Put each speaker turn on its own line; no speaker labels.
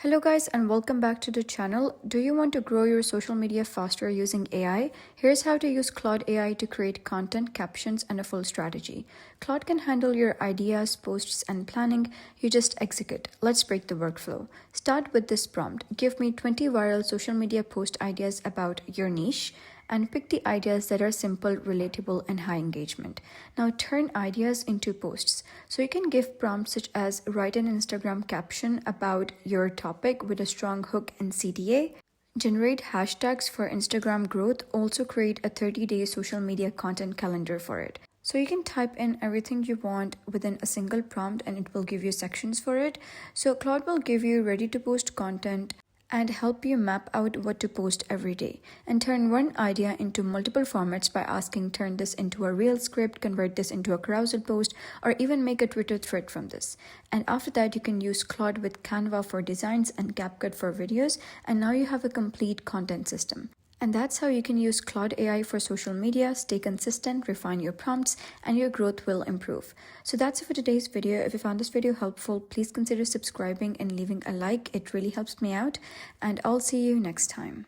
Hello guys and welcome back to the channel. Do you want to grow your social media faster using AI? Here's how to use Claude AI to create content, captions, and a full strategy. Claude can handle your ideas, posts, and planning. You just execute. Let's break the workflow. Start with this prompt. Give me 20 viral social media post ideas about your niche, and pick the ideas that are simple, relatable, and high engagement. Now turn ideas into posts. So you can give prompts such as write an Instagram caption about your topic with a strong hook and CTA, generate hashtags for Instagram growth, also create a 30-day social media content calendar for it. So you can type in everything you want within a single prompt and it will give you sections for it. So Claude will give you ready to post content and help you map out what to post every day, and turn one idea into multiple formats by asking turn this into a reel script, convert this into a carousel post, or even make a Twitter thread from this. And after that you can use Claude with Canva for designs and CapCut for videos, and now you have a complete content system. And that's how you can use Claude AI for social media, stay consistent, refine your prompts, and your growth will improve. So that's it for today's video. If you found this video helpful, please consider subscribing and leaving a like. It really helps me out, and I'll see you next time.